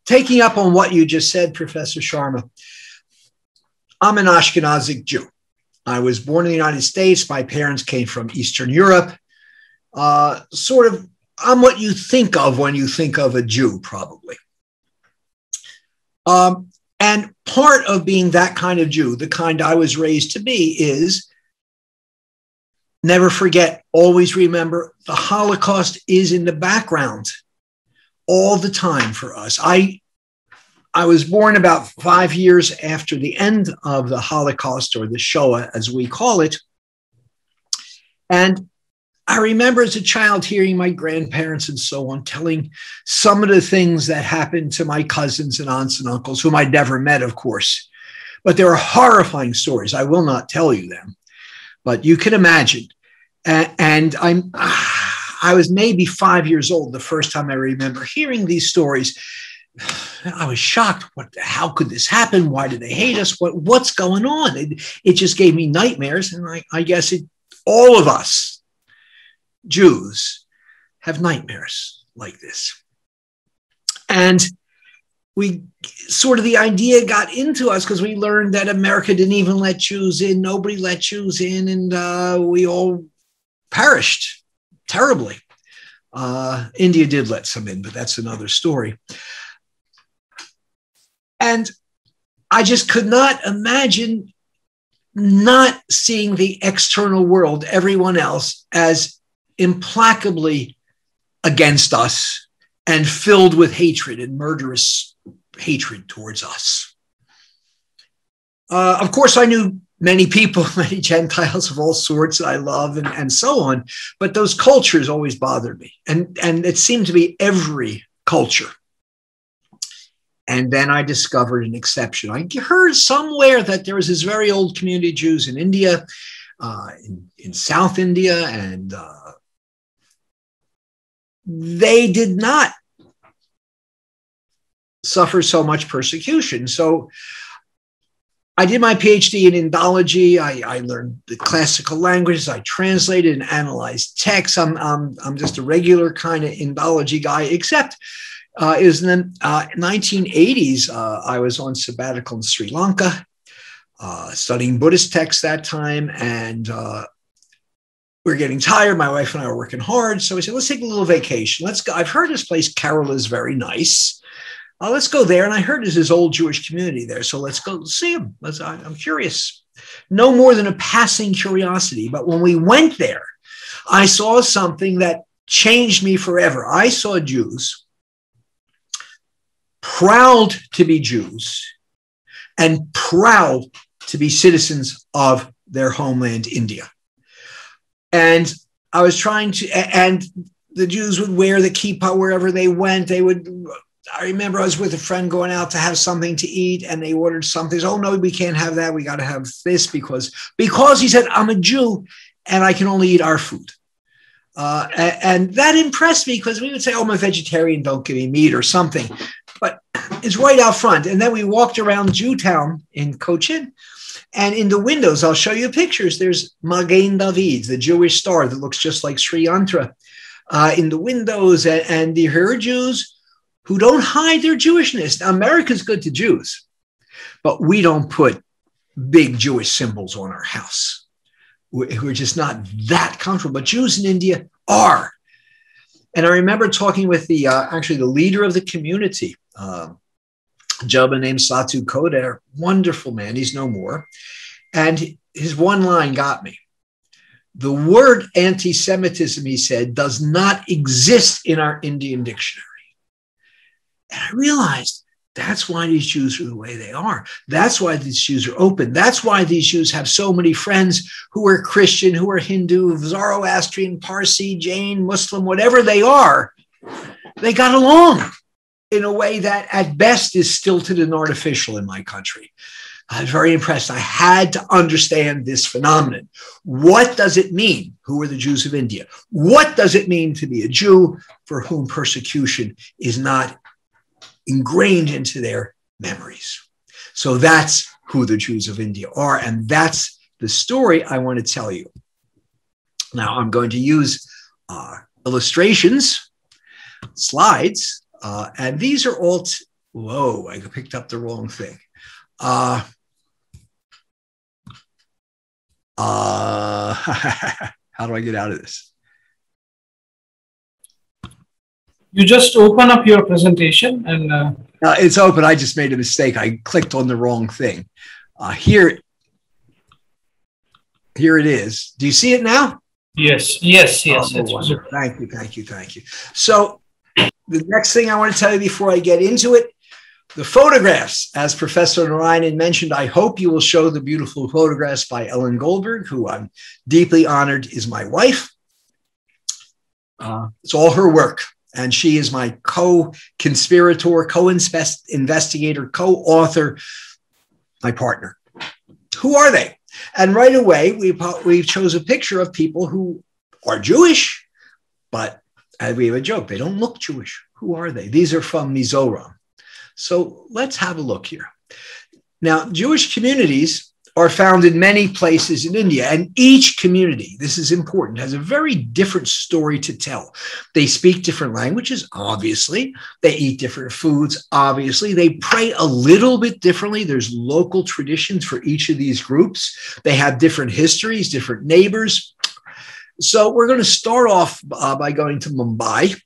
Taking up on what you just said, Professor Sharma, I'm an Ashkenazic Jew. I was born in the United States. My parents came from Eastern Europe. I'm what you think of when you think of a Jew, probably. And part of being that kind of Jew, the kind I was raised to be, is never forget, always remember, the Holocaust is in the background all the time for us. I was born about 5 years after the end of the Holocaust, or the Shoah, as we call it. And I remember as a child hearing my grandparents and so on telling some of the things that happened to my cousins and aunts and uncles, whom I'd never met, of course. But they were horrifying stories. I will not tell you them, but you can imagine. And I was maybe 5 years old the first time I remember hearing these stories. I was shocked. How could this happen? Why do they hate us? What's going on? It just gave me nightmares. And I guess all of us Jews have nightmares like this. And the idea got into us because we learned that America didn't even let Jews in. Nobody let Jews in. And we all perished terribly. India did let some in, but that's another story. And I just could not imagine not seeing the external world, everyone else, as implacably against us and filled with hatred and murderous hatred towards us. Of course, I knew many people, many Gentiles of all sorts that I love and so on, but those cultures always bothered me. And it seemed to be every culture. And then I discovered an exception. I heard somewhere that there was this very old community of Jews in India, in South India, and they did not suffer so much persecution. So I did my PhD in Indology. I learned the classical languages. I translated and analyzed texts. I'm just a regular kind of Indology guy, except it was in the 1980s. I was on sabbatical in Sri Lanka, studying Buddhist texts that time. And we were getting tired. My wife and I were working hard. So we said, let's take a little vacation. Let's go. I've heard this place, Kerala, is very nice. Let's go there. And I heard there's this old Jewish community there. So let's go see them. I'm curious. No more than a passing curiosity. But when we went there, I saw something that changed me forever. I saw Jews proud to be Jews and proud to be citizens of their homeland, India. And I was trying to, and the Jews would wear the kippah wherever they went. I remember I was with a friend going out to have something to eat, and they ordered something. Oh, no, we can't have that. We got to have this because he said, I'm a Jew and I can only eat our food. And that impressed me because we would say, oh, I'm a vegetarian, don't give me meat or something. But it's right out front. And then we walked around Jewtown in Cochin. And in the windows, I'll show you pictures. There's Magen David, the Jewish star that looks just like Sri Yantra, in the windows. And there are Jews who don't hide their Jewishness. Now, America's good to Jews, but we don't put big Jewish symbols on our house. We're just not that comfortable. But Jews in India are. And I remember talking with the leader of the community, a gentleman named Satu Koder, wonderful man, he's no more. And his one line got me. The word anti-Semitism, he said, does not exist in our Indian dictionary. And I realized that's why these Jews are the way they are. That's why these Jews are open. That's why these Jews have so many friends who are Christian, who are Hindu, Zoroastrian, Parsi, Jain, Muslim, whatever they are. They got along in a way that at best is stilted and artificial in my country. I was very impressed. I had to understand this phenomenon. What does it mean? Who are the Jews of India? What does it mean to be a Jew for whom persecution is not ingrained into their memories? So that's who the Jews of India are, and that's the story I want to tell you. Now, I'm going to use illustrations, slides, and these are all, whoa, I picked up the wrong thing. How do I get out of this? You just open up your presentation and... it's open. I just made a mistake. I clicked on the wrong thing. Here it is. Do you see it now? Yes. Oh, thank you. So the next thing I want to tell you before I get into it, the photographs, as Professor Narayanan mentioned, I hope you will show the beautiful photographs by Ellen Goldberg, who I'm deeply honored is my wife. It's all her work. And she is my co-conspirator, co-investigator, co-author, my partner. Who are they? And right away, we chose a picture of people who are Jewish, but as we have a joke, they don't look Jewish. Who are they? These are from Mizoram. So let's have a look here. Now, Jewish communities are found in many places in India, and each community, this is important, has a very different story to tell. They speak different languages, obviously. They eat different foods, obviously. They pray a little bit differently. There's local traditions for each of these groups. They have different histories, different neighbors. So we're going to start off by going to Mumbai,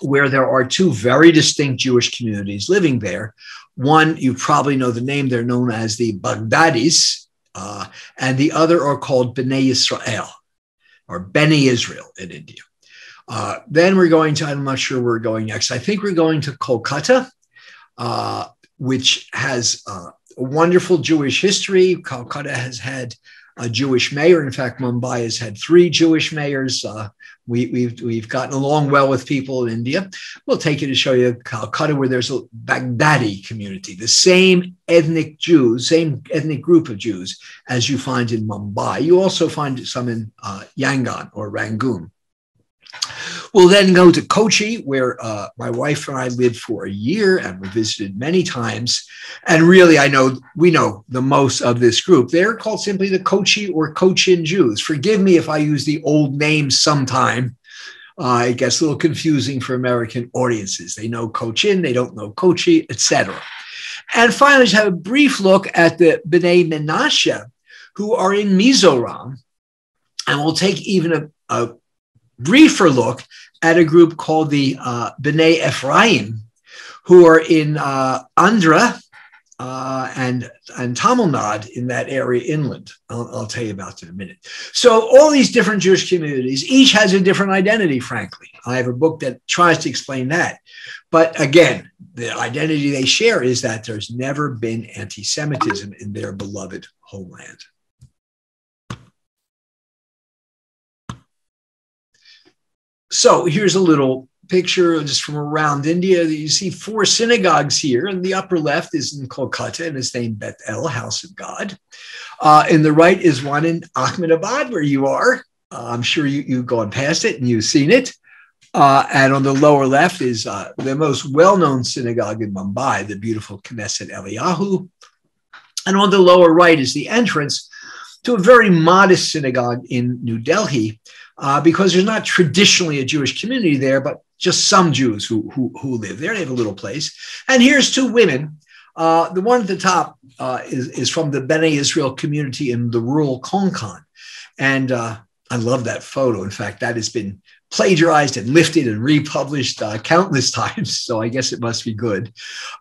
where there are two very distinct Jewish communities living there. One, you probably know the name, they're known as the Bagdadis, and the other are called Bene Israel, or Bene Israel in India. Then we're going to, I'm not sure where we're going next. I think we're going to Kolkata, which has a wonderful Jewish history. Kolkata has had a Jewish mayor. In fact, Mumbai has had 3 Jewish mayors. We've gotten along well with people in India. We'll take you to show you Calcutta, where there's a Baghdadi community, the same ethnic Jews, same ethnic group of Jews as you find in Mumbai. You also find some in Yangon or Rangoon. We'll then go to Kochi, where my wife and I lived for a year and we visited many times. And really, we know the most of this group. They're called simply the Kochi or Cochin Jews. Forgive me if I use the old names sometime. It gets a little confusing for American audiences. They know Cochin, they don't know Kochi, etc. And finally, just have a brief look at the Bene Menashe, who are in Mizoram. And we'll take even a briefer look at a group called the Bene Ephraim, who are in Andhra and Tamil Nadu, in that area inland. I'll tell you about it in a minute. So all these different Jewish communities, each has a different identity, frankly. I have a book that tries to explain that. But again, the identity they share is that there's never been anti-Semitism in their beloved homeland. So here's a little picture just from around India. You see 4 synagogues here, and the upper left is in Kolkata, and it's named Beth El, House of God. In the right is one in Ahmedabad, where you are. I'm sure you've gone past it and you've seen it. And on the lower left is the most well-known synagogue in Mumbai, the beautiful Knesset Eliyahu. And on the lower right is the entrance to a very modest synagogue in New Delhi, because there's not traditionally a Jewish community there, but just some Jews who live there. They have a little place. And here's 2 women. The one at the top is from the Bene Israel community in the rural Konkan. And I love that photo. In fact, that has been plagiarized and lifted and republished countless times. So I guess it must be good.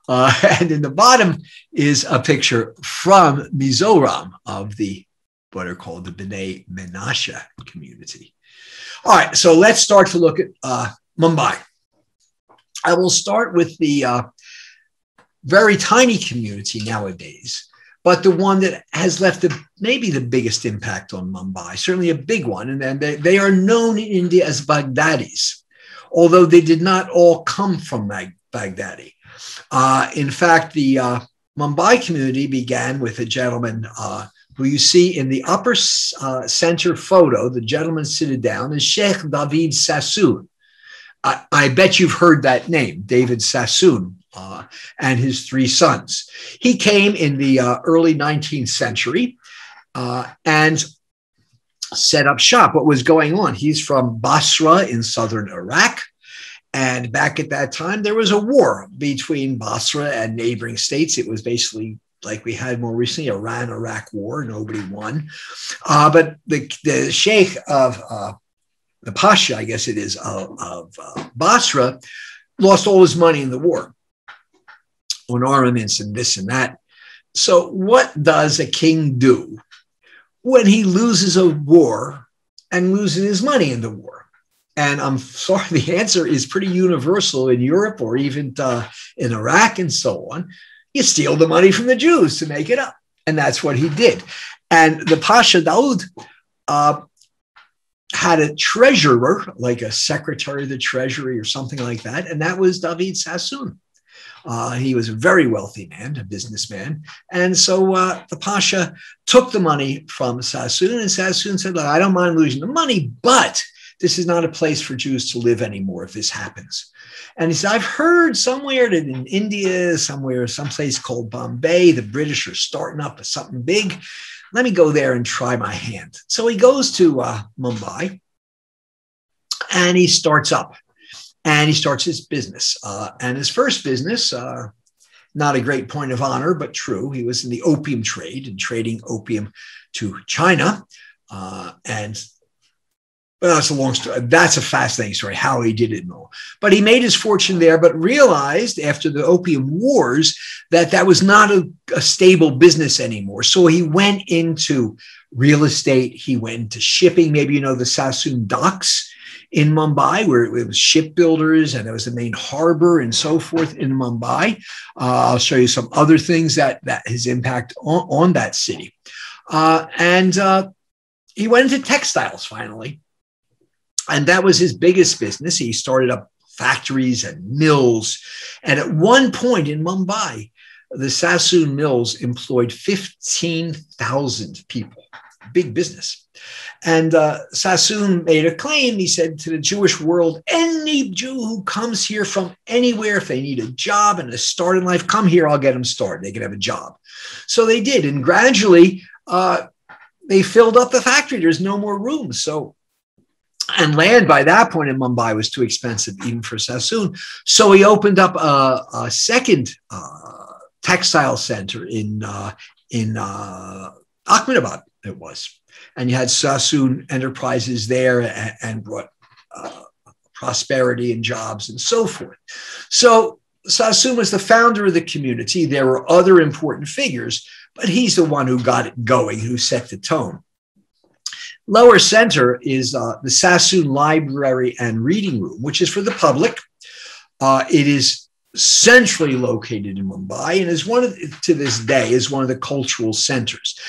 And in the bottom is a picture from Mizoram of what are called the Bene Menashe community. All right, so let's start to look at Mumbai. I will start with the very tiny community nowadays, but the one that has left maybe the biggest impact on Mumbai, certainly a big one. And then they are known in India as Baghdadis, although they did not all come from Baghdadi. In fact, the Mumbai community began with a gentleman who you see in the upper center photo. The gentleman sitting down is Sheikh David Sassoon. I bet you've heard that name, David Sassoon, and his three sons. He came in the early 19th century and set up shop. What was going on? He's from Basra in southern Iraq. And back at that time, there was a war between Basra and neighboring states. It was basically like we had more recently, Iran-Iraq war. Nobody won. But the sheikh of the Pasha, I guess it is, of Basra, lost all his money in the war on armaments and this and that. So what does a king do when he loses a war and loses his money in the war? And I'm sorry, the answer is pretty universal in Europe or even in Iraq and so on. You steal the money from the Jews to make it up. And that's what he did. And the Pasha Daoud had a treasurer, like a secretary of the treasury or something like that. And that was David Sassoon. He was a very wealthy man, a businessman. And so the Pasha took the money from Sassoon, and Sassoon said, look, I don't mind losing the money, but this is not a place for Jews to live anymore if this happens. And he said, I've heard somewhere that in India, someplace called Bombay, the British are starting up with something big. Let me go there and try my hand. So he goes to Mumbai and he starts up and he starts his business. And his first business, not a great point of honor, but true. He was in the opium trade and trading opium to China. Well, that's a long story. That's a fascinating story, how he did it and all. But he made his fortune there, but realized after the Opium Wars that that was not a stable business anymore. So he went into real estate. He went into shipping. Maybe you know the Sassoon docks in Mumbai, where it was shipbuilders and it was the main harbor and so forth in Mumbai. I'll show you some other things that his impact on that city. And he went into textiles finally. And that was his biggest business. He started up factories and mills. And at one point in Mumbai, the Sassoon mills employed 15,000 people. Big business. And Sassoon made a claim. He said to the Jewish world, any Jew who comes here from anywhere, if they need a job and a start in life, come here, I'll get them started. They can have a job. So they did. And gradually, they filled up the factory. There's no more room. And land by that point in Mumbai was too expensive even for Sassoon. So he opened up a second textile center in Ahmedabad, it was. And you had Sassoon Enterprises there and brought prosperity and jobs and so forth. So Sassoon was the founder of the community. There were other important figures, but he's the one who got it going, who set the tone. Lower center is the Sassoon Library and Reading Room, which is for the public. It is centrally located in Mumbai and is to this day, is one of the cultural centers.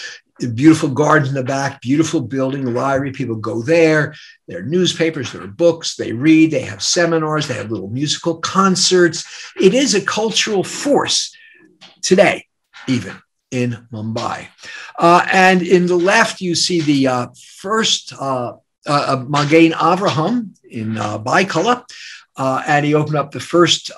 A beautiful garden in the back, beautiful building, library. People go there. There are newspapers, there are books, they read, they have seminars, they have little musical concerts. It is a cultural force today, even in Mumbai. And in the left, you see the first Magen Avraham in Baikala. And he opened up the first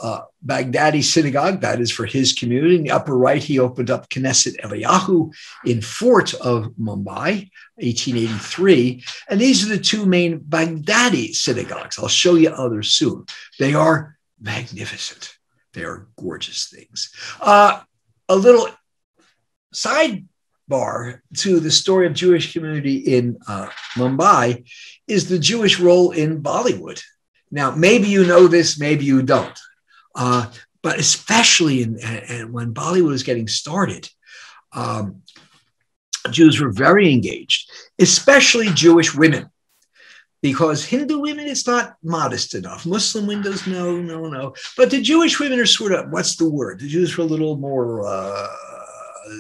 Bagdadi synagogue, that is for his community. In the upper right, he opened up Knesset Eliyahu in Fort of Mumbai, 1883. And these are the two main Baghdadi synagogues. I'll show you others soon. They are magnificent. They are gorgeous things. A little sidebar to the story of Jewish community in Mumbai is the Jewish role in Bollywood. Now, maybe you know this, maybe you don't. But especially when Bollywood was getting started, Jews were very engaged, especially Jewish women, because Hindu women, it's not modest enough. Muslim windows, no. But the Jewish women are sort of, what's the word? The Jews were a little more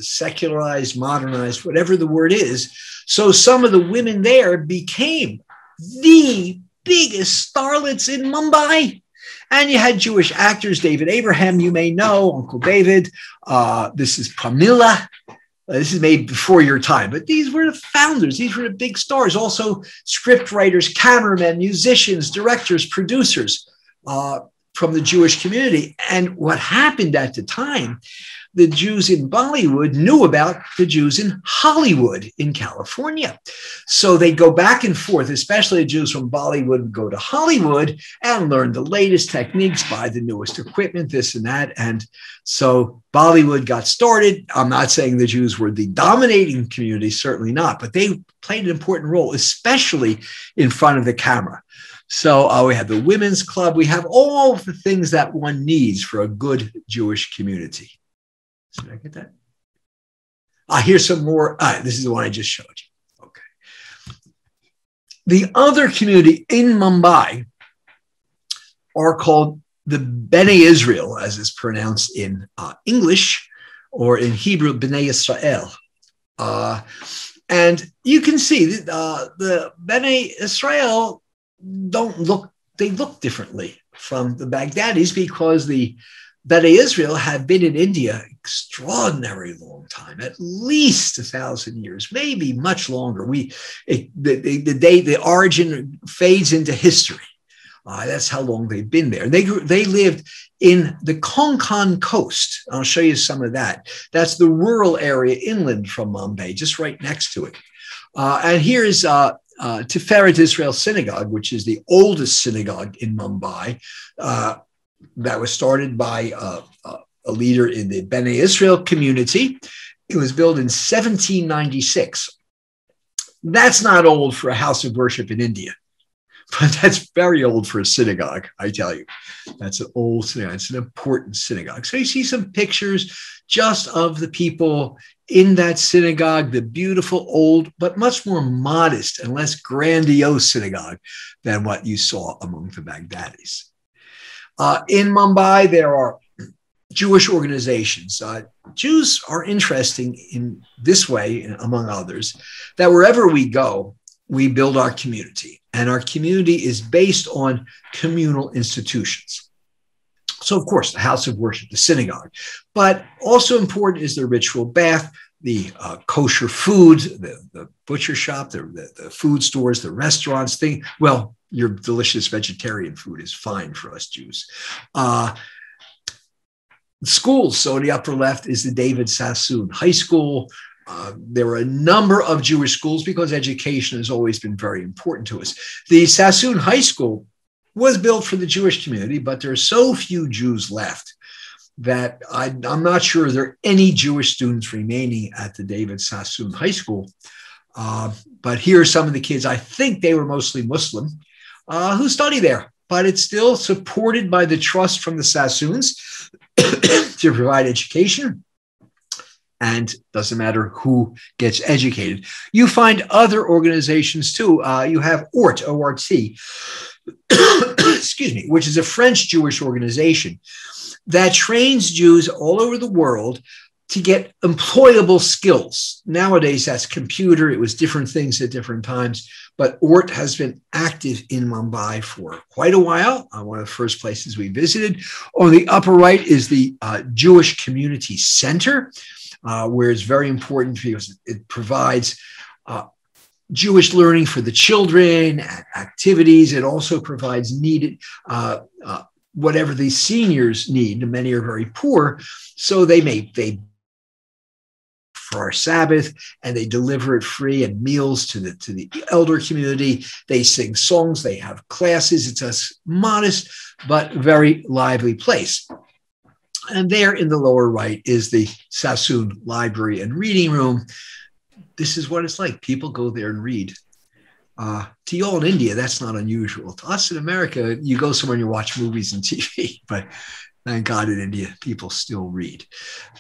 secularized, modernized, whatever the word is. So some of the women there became the biggest starlets in Mumbai. And you had Jewish actors, David Abraham, you may know, Uncle David. This is Pramila. This is made before your time, but these were the founders. These were the big stars. Also, script writers, cameramen, musicians, directors, producers from the Jewish community. And what happened at the time, the Jews in Bollywood knew about the Jews in Hollywood in California. So they'd go back and forth, especially the Jews from Bollywood would go to Hollywood and learn the latest techniques, buy the newest equipment, this and that. And so Bollywood got started. I'm not saying the Jews were the dominating community, certainly not, but they played an important role, especially in front of the camera. So we have the women's club. We have all of the things that one needs for a good Jewish community. Did I get that? Here's some more. This is the one I just showed you. Okay. The other community in Mumbai are called the Bene Israel, as is pronounced in English, or in Hebrew, Bene Israel. And you can see the Bene Israel they look differently from the Baghdadis because the Bene Israel have been in India extraordinary long time, at least 1,000 years, maybe much longer. The origin fades into history. That's how long they've been there. They lived in the Konkan coast. I'll show you some of that. That's the rural area inland from Mumbai, just right next to it. And here is Tiferet Israel Synagogue, which is the oldest synagogue in Mumbai. That was started by a leader in the Bene Israel community. It was built in 1796. That's not old for a house of worship in India, but that's very old for a synagogue, I tell you. That's an old synagogue. It's an important synagogue. So you see some pictures just of the people in that synagogue, the beautiful old, but much more modest and less grandiose synagogue than what you saw among the Baghdadis. In Mumbai, there are Jewish organizations. Jews are interesting in this way, among others, that wherever we go, we build our community. And our community is based on communal institutions. So, of course, the house of worship, the synagogue. But also important is the ritual bath, the kosher food, the butcher shop, the food stores, the restaurants, your delicious vegetarian food is fine for us Jews. Schools, so the upper left is the David Sassoon High School. There are a number of Jewish schools because education has always been very important to us. The Sassoon High School was built for the Jewish community, but there are so few Jews left that I'm not sure there are any Jewish students remaining at the David Sassoon High School. But here are some of the kids, I think they were mostly Muslim, who study there. But it's still supported by the trust from the Sassoons to provide education. And doesn't matter who gets educated. You find other organizations too. You have ORT, O-R-T, excuse me, which is a French Jewish organization that trains Jews all over the world to get employable skills. Nowadays, that's computer. It was different things at different times. But ORT has been active in Mumbai for quite a while. One of the first places we visited. On the upper right is the Jewish Community Center, where it's very important because it provides Jewish learning for the children, activities. It also provides needed whatever the seniors need. And many are very poor, so they for our Sabbath, and they deliver it free and meals to the elder community. They sing songs, they have classes. It's a modest but very lively place. And there in the lower right is the Sassoon Library and Reading Room. This is what it's like. People go there and read. To you all in India, that's not unusual. To us in America, you go somewhere and you watch movies and TV, but thank God in India, people still read.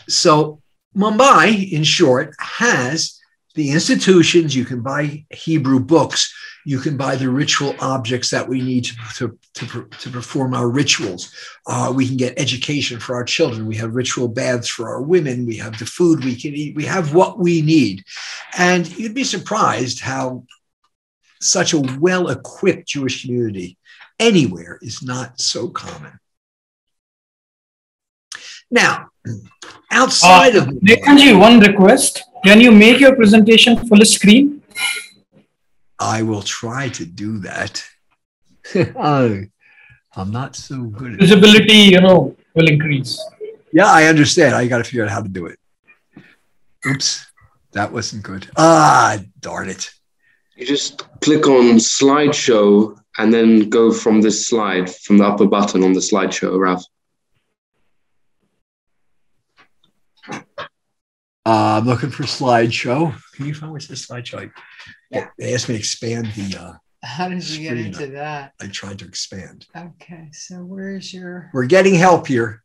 So Mumbai, in short, has the institutions. You can buy Hebrew books. You can buy the ritual objects that we need to perform our rituals. We can get education for our children. We have ritual baths for our women. We have the food we can eat. We have what we need. And you'd be surprised how such a well-equipped Jewish community anywhere is not so common. Now, outside of Nekanji, one request. Can you make your presentation full screen? I will try to do that. I'm not so good at Visibility, will increase. Yeah, I understand. I got to figure out how to do it. Oops, that wasn't good. Ah, darn it. You just click on slideshow and then go from this slide, from the upper button on the slideshow, Ralph. I'm looking for slideshow. Can you find where's the slideshow? Yeah, they asked me to expand the. How did you get into that? I tried to expand. Okay, so where's your? We're getting help here.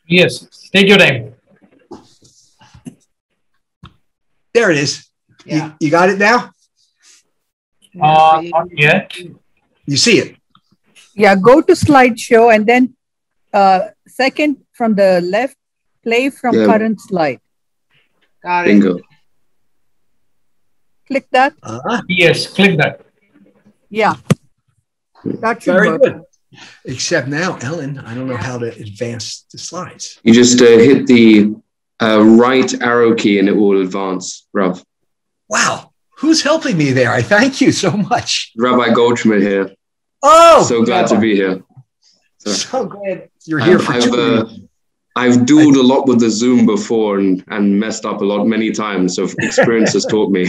Yes, take your time. There it is. Yeah. You got it now? Not yet. You see it? Yeah, go to slideshow and then second from the left, play from current slide. Got it. Bingo. Click that. Yes, click that. Yeah. That should Very work. good. Except now, Ellen, I don't know how to advance the slides. You just hit the right arrow key and it will advance, Ralph. Wow. Who's helping me there? I thank you so much. Rabbi Goldschmidt here. Oh, so glad to be here. So glad you're here for 2 minutes. I've dueled a lot with the Zoom before and messed up many times. So experience has taught me.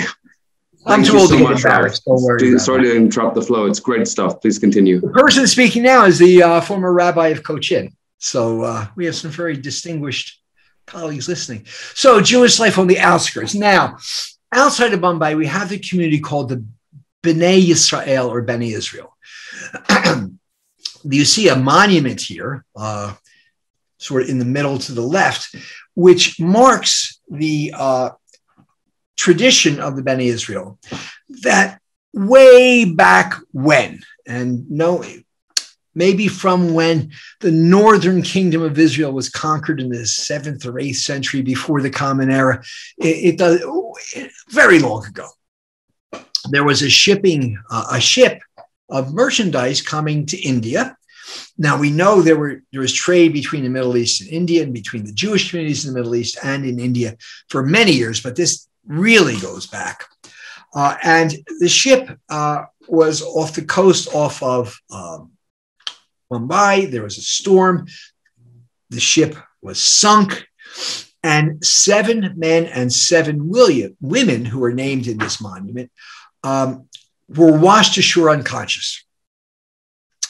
I'm too old to get embarrassed. Don't worry. Sorry to interrupt the flow. It's great stuff. Please continue. The person speaking now is the former rabbi of Cochin. So we have some very distinguished colleagues listening. So Jewish life on the outskirts. Now, outside of Bombay, we have the community called the Bene Yisrael or Bene Israel. You see a monument here, sort of in the middle to the left, which marks the tradition of the Bene Israel that way back when, and maybe from when the northern kingdom of Israel was conquered in the 7th or 8th century before the Common Era, it does very long ago. There was a ship of merchandise coming to India. Now we know there was trade between the Middle East and India, and between the Jewish communities in the Middle East and in India for many years, but this really goes back. And the ship was off the coast off of Mumbai. There was a storm. The ship was sunk, and 7 men and 7 women who are named in this monument were washed ashore unconscious.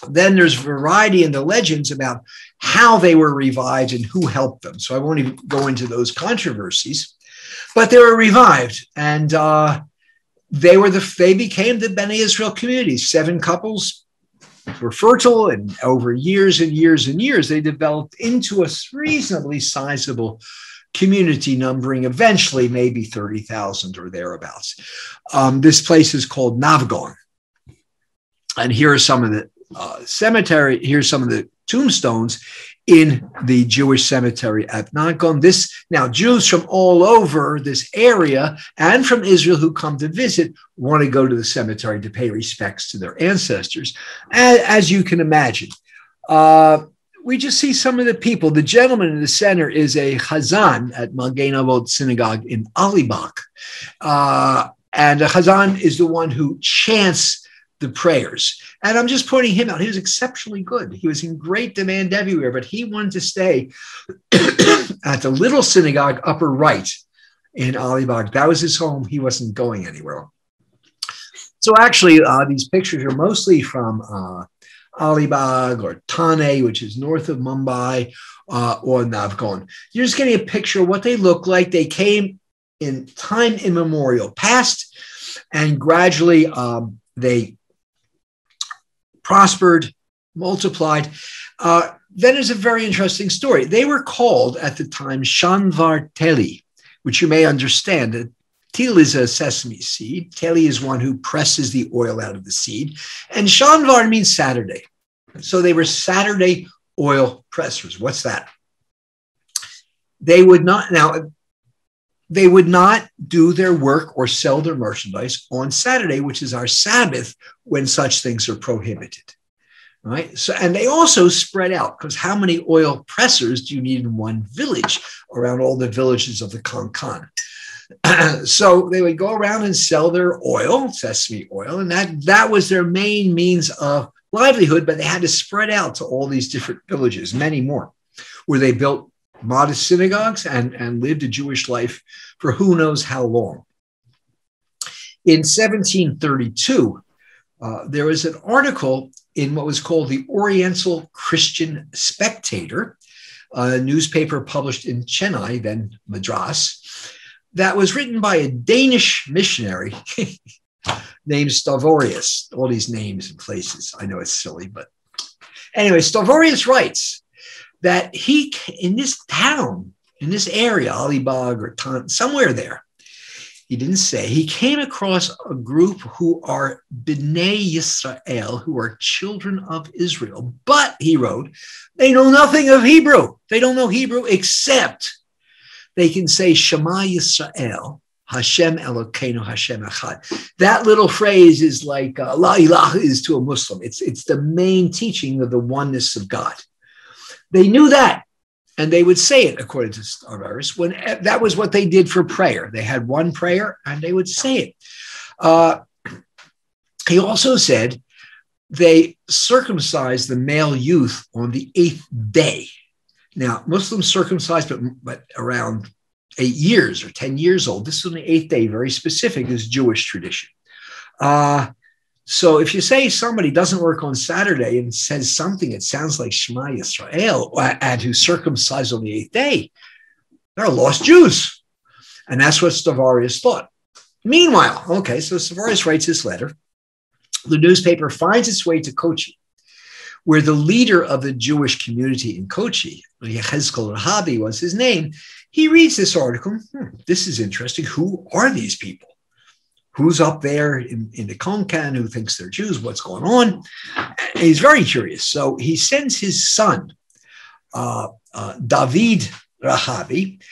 Then there's variety in the legends about how they were revived and who helped them. So I won't even go into those controversies, but they were revived, and they became the Bene Israel community. 7 couples were fertile, and over years and years and years, they developed into a reasonably sizable community, numbering eventually maybe 30,000 or thereabouts. This place is called Navgon. And here are some of the here's some of the tombstones in the Jewish cemetery at Navgon. Now, Jews from all over this area and from Israel who come to visit want to go to the cemetery to pay respects to their ancestors, as you can imagine. We just see some of the people. The gentleman in the center is a Chazan at Magen Avot synagogue in Alibag. And a Chazan is the one who chants the prayers. And I'm just pointing him out. He was exceptionally good. He was in great demand everywhere, but he wanted to stay at the little synagogue upper right in Alibag. That was his home. He wasn't going anywhere. So actually, these pictures are mostly from Alibag or Thane, which is north of Mumbai, or Navgon. You're just getting a picture of what they look like. They came in time immemorial past, and gradually they prospered, multiplied. Then there's a very interesting story. They were called at the time Shanvar Teli, which you may understand. Til is a sesame seed. Teli is one who presses the oil out of the seed. And Shanvar means Saturday. So they were Saturday oil pressers. What's that? They would not. Now, they would not do their work or sell their merchandise on Saturday, which is our Sabbath, when such things are prohibited. Right. So, and they also spread out, because how many oil pressers do you need in one village around all the villages of the Konkan? So they would go around and sell their oil, sesame oil, and that was their main means of livelihood. But they had to spread out to all these different villages, many more, where they built modest synagogues and lived a Jewish life for who knows how long. In 1732, there was an article in what was called the Oriental Christian Spectator, a newspaper published in Chennai, then Madras, that was written by a Danish missionary named Stavorius. All these names and places. I know it's silly, but anyway, Stavorius writes that he, in this town, in this area, Alibag or somewhere there, he didn't say, he came across a group who are Bene Yisrael, who are children of Israel. But, he wrote, they know nothing of Hebrew. They don't know Hebrew except they can say Shema Yisrael, Hashem Elokeinu, Hashem Echad. That little phrase is like La ilaha is to a Muslim. It's the main teaching of the oneness of God. They knew that. And they would say it, according to Stavorius, when that was what they did for prayer. They had one prayer and they would say it. He also said they circumcised the male youth on the 8th day. Now, Muslims circumcised, but around 8 years or 10 years old. This is on the 8th day, very specific, is Jewish tradition. So if you say somebody doesn't work on Saturday and says something that sounds like Shema Yisrael and who's circumcised on the 8th day, they're lost Jews. And that's what Stavorius thought. Meanwhile, okay, so Stavorius writes this letter. The newspaper finds its way to Kochi, where the leader of the Jewish community in Kochi, Yechezkel Rahabi was his name. He reads this article. This is interesting. Who are these people? Who's up there in the Konkan who thinks they're Jews? What's going on? And he's very curious. So he sends his son, David Rahabi,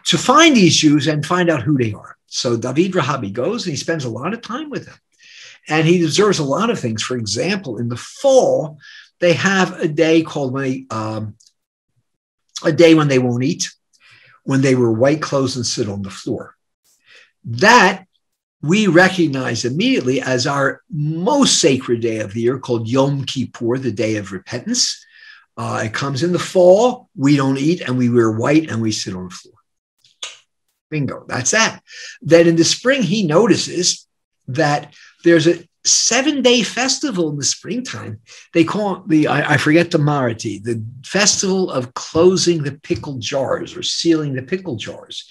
to find these Jews and find out who they are. So David Rahabi goes and he spends a lot of time with them. And he observes a lot of things. For example, in the fall, they have a day called a day when they won't eat, when they wear white clothes and sit on the floor. That we recognize immediately as our most sacred day of the year, called Yom Kippur, the Day of Repentance. It comes in the fall. We don't eat and we wear white and we sit on the floor. Bingo, that's that. Then in the spring, he notices that there's a 7-day festival in the springtime. They call it I forget the Marathi, the festival of closing the pickle jars or sealing the pickle jars.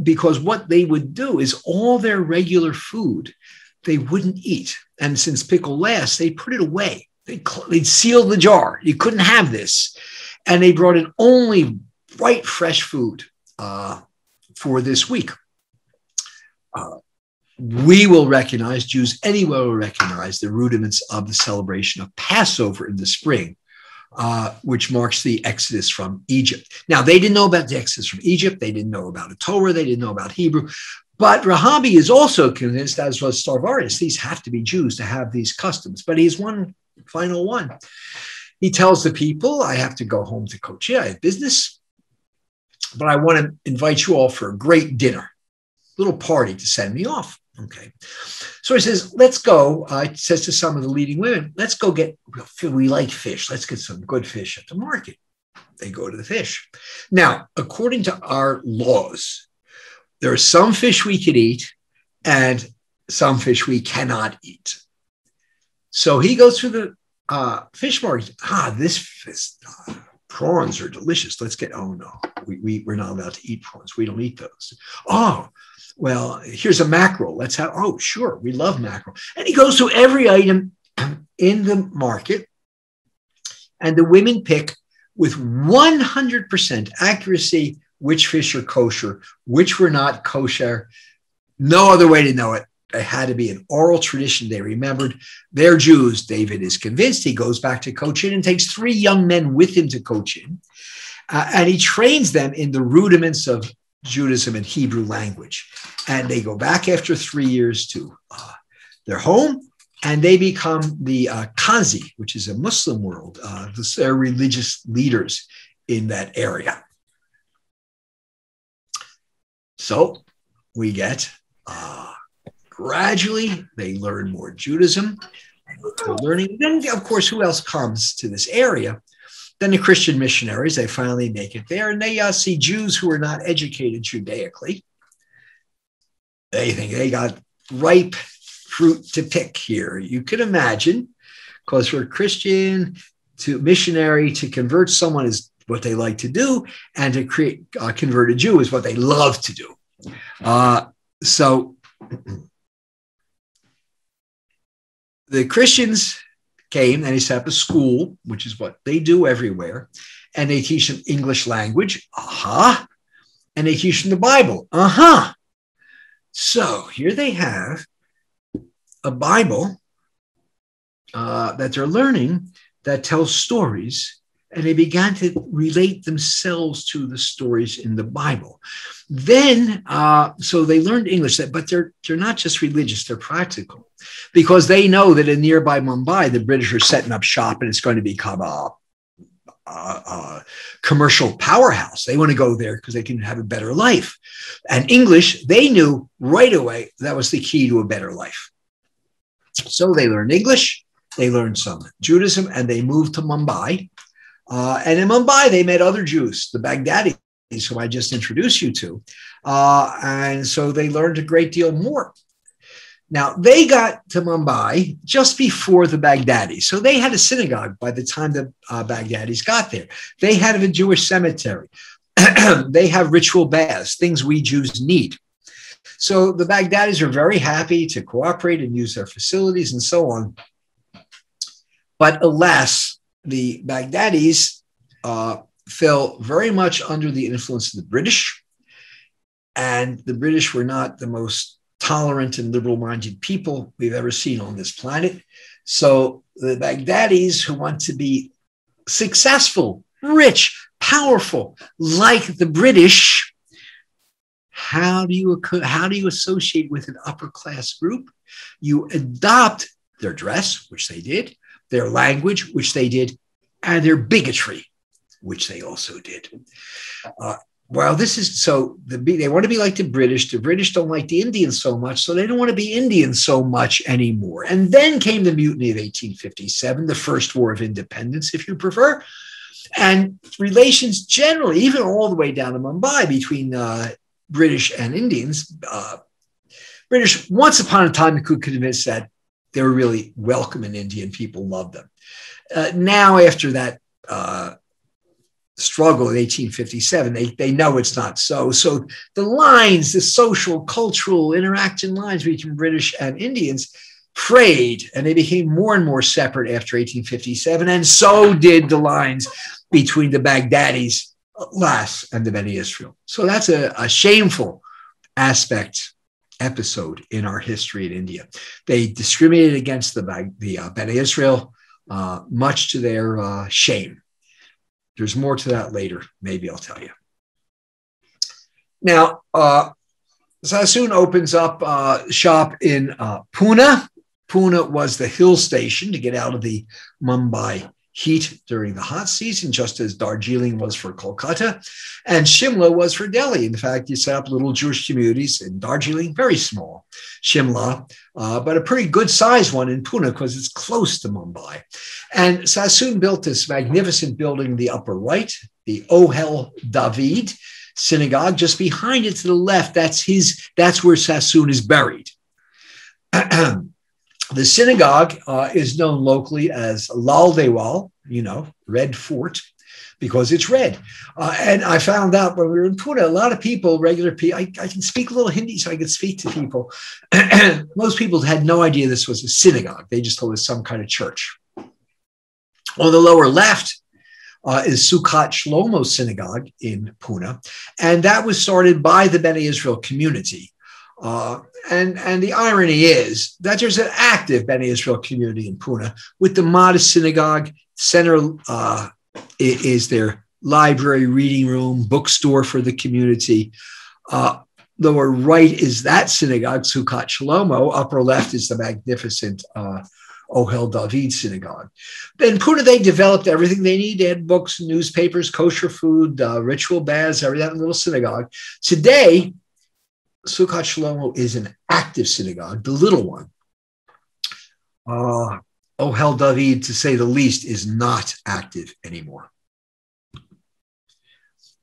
Because what they would do is all their regular food, they wouldn't eat. And since pickle lasts, they put it away. They'd seal the jar. You couldn't have this. And they brought in only bright, fresh food for this week. We will recognize, Jews anywhere will recognize the rudiments of the celebration of Passover in the spring, which marks the Exodus from Egypt. Now, they didn't know about the Exodus from Egypt. They didn't know about the Torah. They didn't know about Hebrew. But Rahabi is also convinced, as was Stavorius, these have to be Jews to have these customs. But he's one final one. He tells the people, I have to go home to Kochi. I have business. But I want to invite you all for a great dinner, little party to send me off. Okay. So he says, let's go. He says to some of the leading women, let's go get, we like fish. Let's get some good fish at the market. They go to the fish. Now, according to our laws, there are some fish we could eat and some fish we cannot eat. So he goes through the fish market. This fish, prawns are delicious. Let's get, oh no, we're not allowed to eat prawns. We don't eat those. Oh, well, here's a mackerel. Let's have, oh, sure, we love mackerel. And he goes through every item in the market, and the women pick with 100% accuracy which fish are kosher, which were not kosher. No other way to know it. It had to be an oral tradition. They remembered they're Jews. David is convinced. He goes back to Cochin and takes 3 young men with him to Cochin. And he trains them in the rudiments of Judaism and Hebrew language. And they go back after 3 years to their home, and they become the Qazi, which is a Muslim world. They're religious leaders in that area. So we get gradually, they learn more Judaism. They're learning. Then, of course, who else comes to this area? Then the Christian missionaries, they finally make it there, and they see Jews who are not educated Judaically. They think they got ripe fruit to pick here. You can imagine, because for a Christian to missionary to convert someone is what they like to do, and to convert a Jew is what they love to do. So the Christians came and they set up a school, which is what they do everywhere, and they teach them English language, and they teach them the Bible, So here they have a Bible that they're learning that tells stories, and they began to relate themselves to the stories in the Bible. Then, so they learned English, but they're not just religious, they're practical, because they know that in nearby Mumbai, the British are setting up shop and it's going to become a commercial powerhouse. They want to go there because they can have a better life. And English, they knew right away that was the key to a better life. So they learned English, they learned some Judaism, and they moved to Mumbai. And in Mumbai, they met other Jews, the Baghdadis, who I just introduced you to. And so they learned a great deal more. Now, they got to Mumbai just before the Baghdadis. So they had a synagogue by the time the Baghdadis got there. They had a Jewish cemetery. They have ritual baths, things we Jews need. So the Baghdadis are very happy to cooperate and use their facilities and so on. But alas, the Baghdadis fell very much under the influence of the British. And the British were not the most tolerant and liberal-minded people we've ever seen on this planet. So the Baghdadis, who want to be successful, rich, powerful, like the British, how do you associate with an upper-class group? You adopt their dress, which they did, their language, which they did, and their bigotry, which they also did. Well, this is so they want to be like the British. The British don't like the Indians so much, so they don't want to be Indians so much anymore. And then came the Mutiny of 1857, the first War of Independence, if you prefer. And relations generally, even all the way down to Mumbai, between British and Indians, British, once upon a time, could convince that they were really welcome in India and people loved them. Now, after that struggle in 1857, they know it's not so. So the lines, the social, cultural interaction lines between British and Indians frayed, and they became more and more separate after 1857. And so did the lines between the Baghdadis, Las, and the Bene Israel. So that's a shameful episode in our history in India. They discriminated against the Bene Israel, much to their shame. There's more to that later. Maybe I'll tell you. Now, Sassoon opens up shop in Pune. Pune was the hill station to get out of the Mumbai heat during the hot season, just as Darjeeling was for Kolkata, and Shimla was for Delhi. In fact, you set up little Jewish communities in Darjeeling, very small, Shimla, but a pretty good sized one in Pune because it's close to Mumbai. And Sassoon built this magnificent building in the upper right, the Ohel David synagogue. Just behind it to the left, that's where Sassoon is buried. The synagogue is known locally as Lal Dewal, Red Fort, because it's red. And I found out when we were in Pune, a lot of people, regular people, I can speak a little Hindi, so I could speak to people. Most people had no idea this was a synagogue. They just thought it was some kind of church. On the lower left is Sukkot Shlomo Synagogue in Pune. And that was started by the Bene Israel community. And the irony is that there's an active Bene Israel community in Pune with the modest synagogue. Center is their library, reading room, bookstore for the community. Lower right is that synagogue, Sukkot Shlomo. Upper left is the magnificent Ohel David synagogue. Then Pune, they developed everything they need. They had books, newspapers, kosher food, ritual baths, everything in a little synagogue. Today, Sukkot Shlomo is an active synagogue, the little one. Ohel David, to say the least, is not active anymore.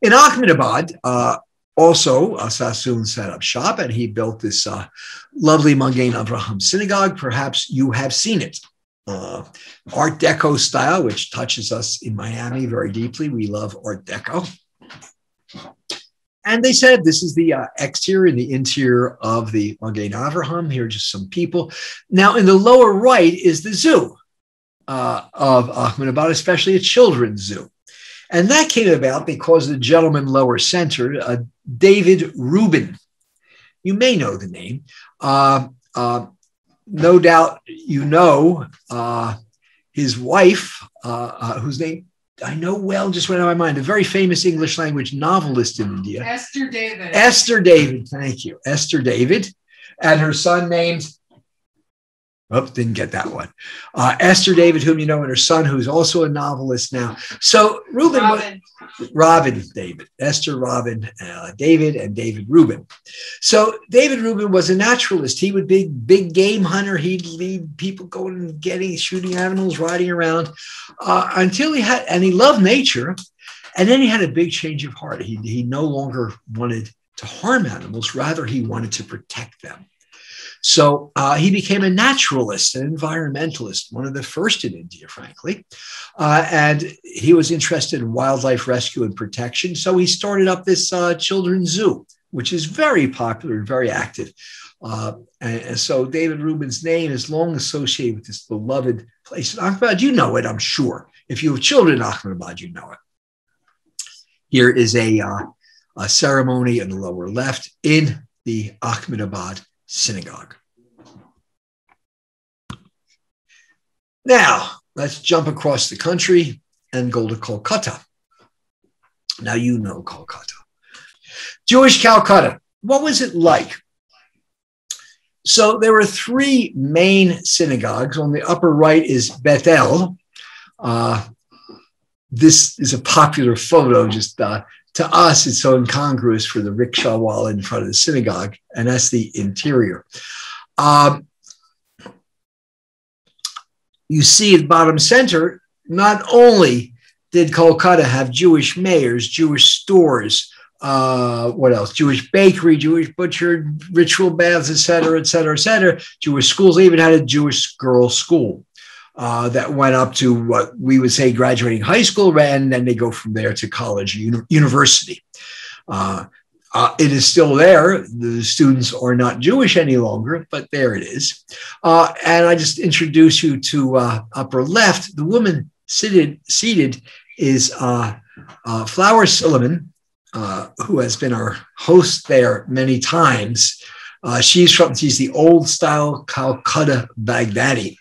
In Ahmedabad, also, Sassoon set up shop, and he built this lovely Magen Avraham synagogue. Perhaps you have seen it. Art Deco style, which touches us in Miami very deeply. We love Art Deco. And they said this is the exterior and the interior of the Magen Avraham. Here are just some people. Now, in the lower right is the zoo of Ahmedabad, especially a children's zoo. And that came about because the gentleman lower center, David Rubin. You may know the name. No doubt you know his wife, whose name I know well, just went out of my mind, a very famous English language novelist in India. Esther David. Esther David, thank you. Esther David. And her son named, didn't get that one. Esther David, whom you know, and her son, who's also a novelist now. So Robin David, Esther Robin David, and David Rubin. So David Rubin was a naturalist. He would be big game hunter. He'd lead people going and getting, shooting animals, riding around until he loved nature. And then he had a big change of heart. He no longer wanted to harm animals. Rather, he wanted to protect them. So he became a naturalist, an environmentalist, one of the first in India, frankly. And he was interested in wildlife rescue and protection. So he started up this children's zoo, which is very popular and very active. And so David Rubin's name is long associated with this beloved place in Ahmedabad. You know it, I'm sure. If you have children in Ahmedabad, you know it. Here is a ceremony in the lower left in the Ahmedabad synagogue. Now, let's jump across the country and go to Kolkata. Now, you know Kolkata. Jewish Calcutta. What was it like? So there were three main synagogues. On the upper right is Beth El. This is a popular photo, just to us, it's so incongruous for the rickshaw wall in front of the synagogue, and that's the interior. You see at bottom center, not only did Kolkata have Jewish mayors, Jewish stores, what else? Jewish bakery, Jewish butcher, ritual baths, et cetera, et cetera, et cetera. Jewish schools. They even had a Jewish girls' school that went up to what we would say graduating high school, and then they go from there to college, university. It is still there. The students are not Jewish any longer, but there it is. And I just introduce you to upper left. The woman seated is Flower Silliman, who has been our host there many times. She's the old style Calcutta Baghdadi.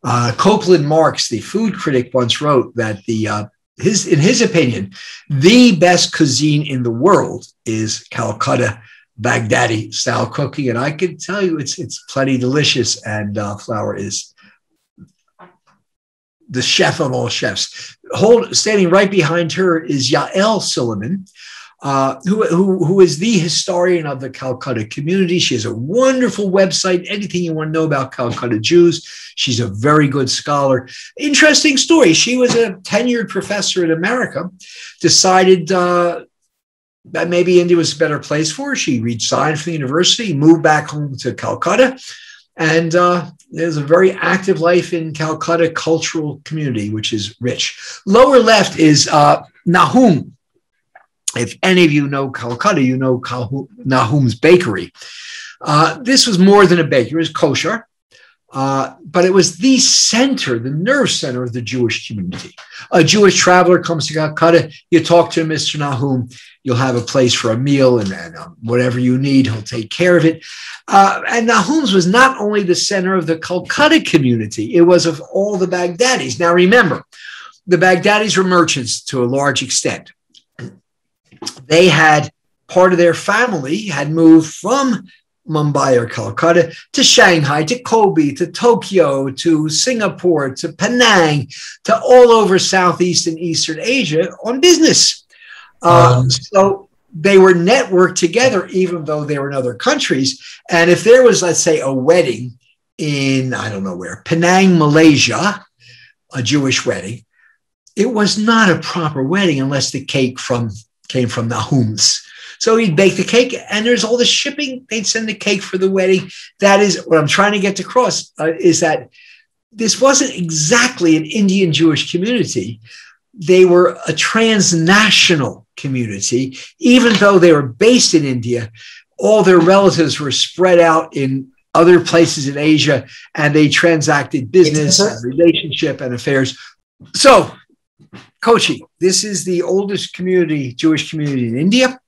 Copeland Marks, the food critic, once wrote that in his opinion, the best cuisine in the world is Calcutta Baghdadi style cooking. And I can tell you it's plenty delicious. And Flower is the chef of all chefs. Standing right behind her is Yael Silliman, who is the historian of the Calcutta community. She has a wonderful website, anything you want to know about Calcutta Jews. She's a very good scholar. Interesting story. She was a tenured professor in America, decided that maybe India was a better place for her. She resigned from the university, moved back home to Calcutta, and there's a very active life in Calcutta cultural community, which is rich. Lower left is Nahum. If any of you know Calcutta, you know Nahum's Bakery. This was more than a bakery. It was kosher, but it was the center, the nerve center of the Jewish community. A Jewish traveler comes to Calcutta, you talk to Mr. Nahum, you'll have a place for a meal and whatever you need, he'll take care of it. And Nahum's was not only the center of the Calcutta community, it was of all the Baghdadis. Now remember, the Baghdadis were merchants to a large extent. They had part of their family had moved from Mumbai or Kolkata to Shanghai, to Kobe, to Tokyo, to Singapore, to Penang, to all over Southeast and Eastern Asia on business. So they were networked together, even though they were in other countries. And if there was, let's say, a wedding in, I don't know where, Penang, Malaysia, a Jewish wedding, it was not a proper wedding unless the cake came from the Hums. So he'd bake the cake, and there's all the shipping. They'd send the cake for the wedding. That is what I'm trying to get across, is that this wasn't exactly an Indian Jewish community. They were a transnational community. Even though they were based in India, all their relatives were spread out in other places in Asia, and they transacted business and relationship and affairs. So, Kochi, this is the oldest Jewish community in India.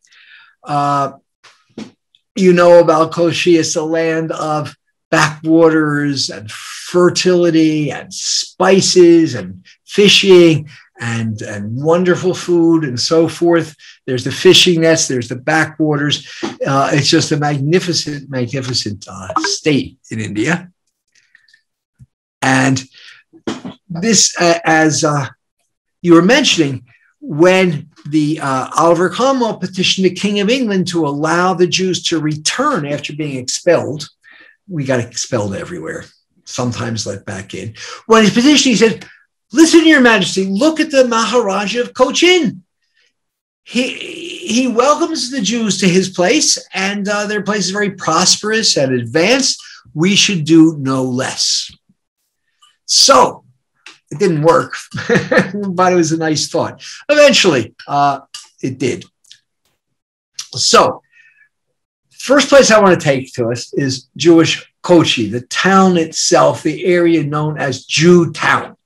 You know about Kochi, it's a land of backwaters and fertility and spices and fishing and wonderful food and so forth. There's the fishing nets, there's the backwaters. It's just a magnificent, magnificent state in India. And this, as you were mentioning, when the Oliver Cromwell petitioned the King of England to allow the Jews to return after being expelled, we got expelled everywhere, sometimes let back in. When he petitioned, he said, "Listen, Your Majesty, look at the Maharaja of Cochin. He welcomes the Jews to his place, and their place is very prosperous and advanced. We should do no less." So it didn't work, but it was a nice thought. Eventually, it did. So, first place I want to take to us is Jewish Kochi, the town itself, the area known as Jewtown,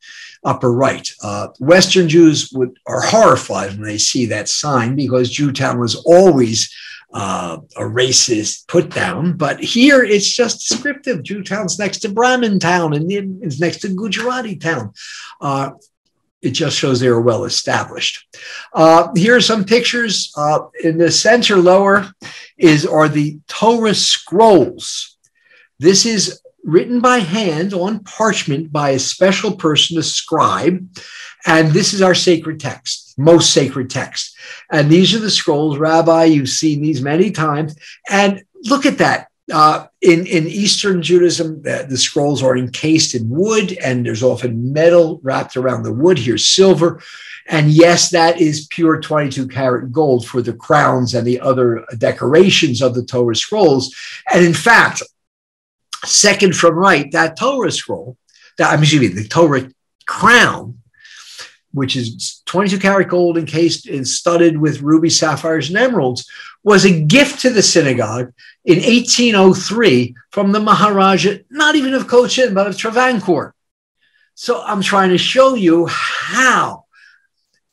upper right. Western Jews are horrified when they see that sign, because Jewtown was always a racist put down, but here it's just descriptive. Jewtown's next to Brahmin town, and it's next to Gujarati town. It just shows they were well established. Here are some pictures. In the center lower are the Torah scrolls. This is written by hand on parchment by a special person, a scribe, and this is our sacred text, most sacred text. And these are the scrolls. Rabbi, you've seen these many times. And look at that. In Eastern Judaism, the scrolls are encased in wood, and there's often metal wrapped around the wood. Here's silver. And yes, that is pure 22 karat gold for the crowns and the other decorations of the Torah scrolls. And in fact, second from right, that Torah scroll, the Torah crown, which is 22 karat gold encased and studded with rubies, sapphires, and emeralds, was a gift to the synagogue in 1803 from the Maharaja, not even of Cochin, but of Travancore. So I'm trying to show you how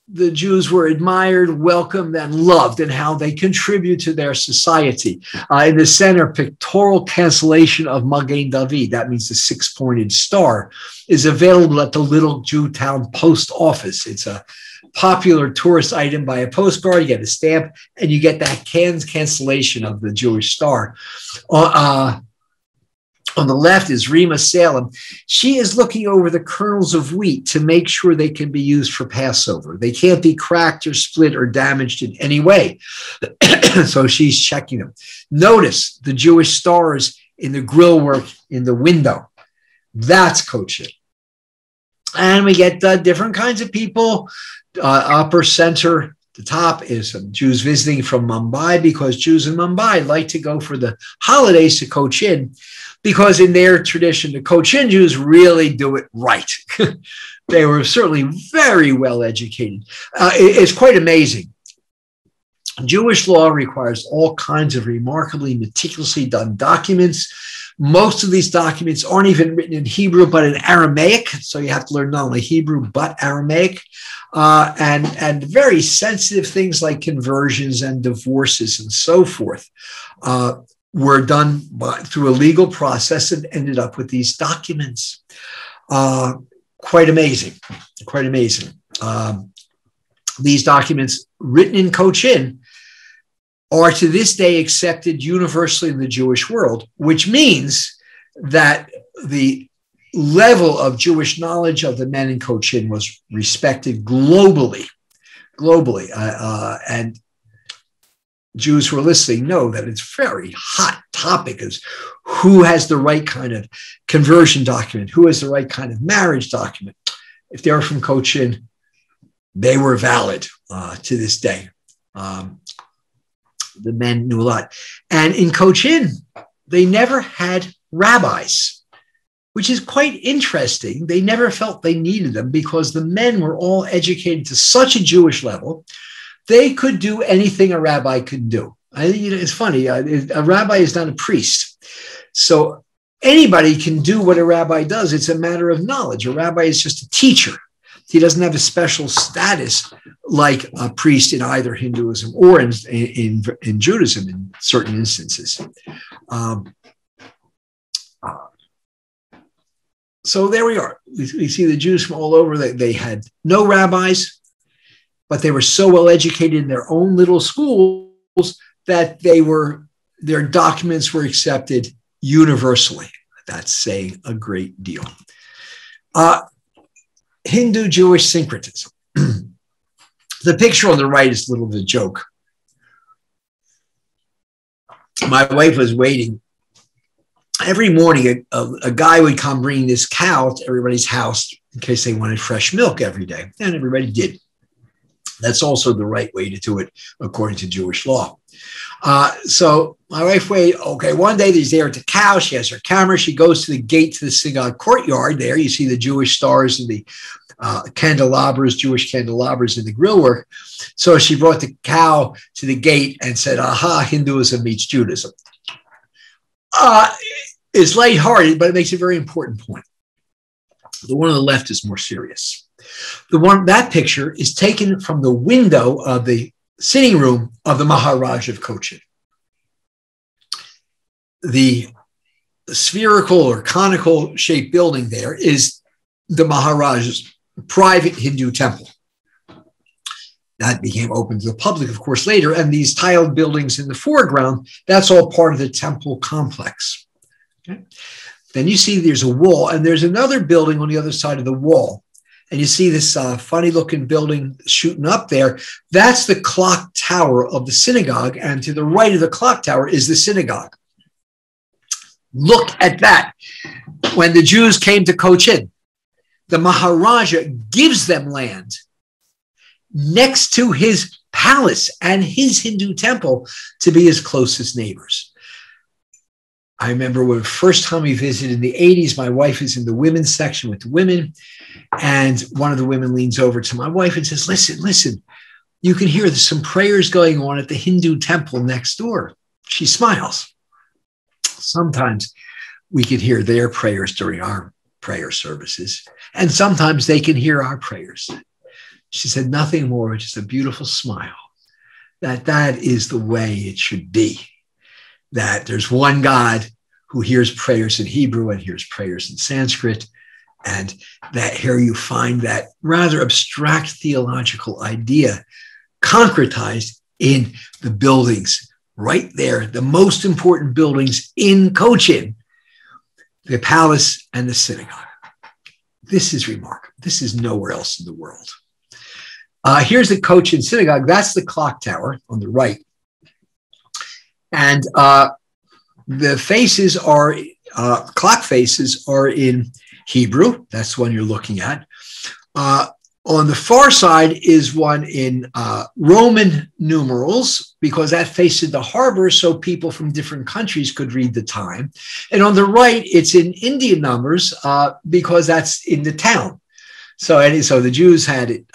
the Jews were admired, welcomed, and loved, and how they contribute to their society. In the center, pictorial cancellation of Magen David, that means the six-pointed star, is available at the Little Jewtown Post Office. It's a popular tourist item. By a postcard, you get a stamp, and you get that cancellation of the Jewish star. On the left is Rima Salem. She is looking over the kernels of wheat to make sure they can be used for Passover. They can't be cracked or split or damaged in any way. So she's checking them. Notice the Jewish stars in the grill work in the window. That's Cochin. And we get different kinds of people. Upper center, the top is some Jews visiting from Mumbai, because Jews in Mumbai like to go for the holidays to Cochin, because in their tradition, the Cochin Jews really do it right. They were certainly very well educated. It's quite amazing. Jewish law requires all kinds of remarkably meticulously done documents. Most of these documents aren't even written in Hebrew, but in Aramaic. So you have to learn not only Hebrew, but Aramaic. And very sensitive things like conversions and divorces and so forth were done through a legal process and ended up with these documents. Quite amazing, quite amazing. These documents written in Cochin are to this day accepted universally in the Jewish world, which means that the level of Jewish knowledge of the men in Cochin was respected globally. And Jews who are listening know that it's very hot topic is who has the right kind of conversion document, who has the right kind of marriage document. If they were from Cochin, they were valid to this day. The men knew a lot. And in Cochin, they never had rabbis, which is quite interesting. They never felt they needed them because the men were all educated to such a Jewish level, they could do anything a rabbi could do. It's funny, a rabbi is not a priest. So anybody can do what a rabbi does. It's a matter of knowledge. A rabbi is just a teacher. He doesn't have a special status like a priest in either Hinduism or in Judaism in certain instances. So there we are. We see the Jews from all over. They had no rabbis, but they were so well educated in their own little schools that their documents were accepted universally. That's saying a great deal. Hindu-Jewish syncretism. The picture on the right is a little bit of a joke. My wife was waiting. Every morning, a guy would come bringing this cow to everybody's house in case they wanted fresh milk every day, and everybody did. That's also the right way to do it according to Jewish law. So my wife waited. Okay, one day there's there at the cow. She has her camera. She goes to the gate to the synagogue courtyard. There you see the Jewish stars and the candelabras, Jewish candelabras in the grillwork. So she brought the cow to the gate and said, aha, Hinduism meets Judaism. It's lighthearted, but it makes a very important point. The one on the left is more serious. That picture is taken from the window of the sitting room of the Maharaj of Cochin. The spherical or conical shaped building there is the Maharaj's private Hindu temple. That became open to the public, of course, later. And these tiled buildings in the foreground, that's all part of the temple complex. Okay? Then you see there's a wall, and there's another building on the other side of the wall. And you see this funny looking building shooting up there. That's the clock tower of the synagogue. And to the right of the clock tower is the synagogue. Look at that. When the Jews came to Cochin, the Maharaja gives them land next to his palace and his Hindu temple to be his closest neighbors. I remember when the first time we visited in the 80s, my wife is in the women's section with the women, and one of the women leans over to my wife and says, listen, you can hear there's some prayers going on at the Hindu temple next door. She smiles. Sometimes we can hear their prayers during our prayer services, and sometimes they can hear our prayers. She said nothing more, just a beautiful smile, that is the way it should be, that there's one God who hears prayers in Hebrew and hears prayers in Sanskrit, and that here you find that rather abstract theological idea concretized in the buildings right there, the most important buildings in Cochin, the palace and the synagogue. This is remarkable. This is nowhere else in the world. Here's the Cochin synagogue. That's the clock tower on the right. And the faces are, clock faces are in Hebrew. That's the one you're looking at. On the far side is one in Roman numerals, because that faced the harbor so people from different countries could read the time. And on the right, it's in Indian numbers because that's in the town. So the Jews had it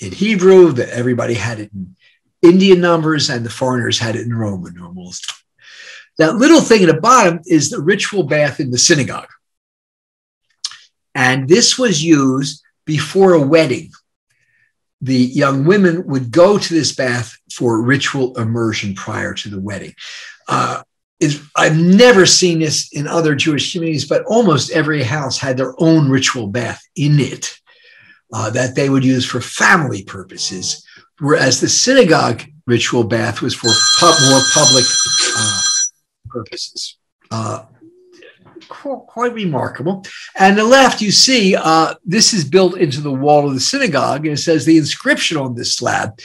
in Hebrew, everybody had it in Indian numbers, and the foreigners had it in Roman numerals. That little thing at the bottom is the ritual bath in the synagogue. And this was used before a wedding. The young women would go to this bath for ritual immersion prior to the wedding. I've never seen this in other Jewish communities, but almost every house had their own ritual bath in it that they would use for family purposes, whereas the synagogue ritual bath was for more public purposes. Quite remarkable. And the left, you see, this is built into the wall of the synagogue, and it says the inscription on this slab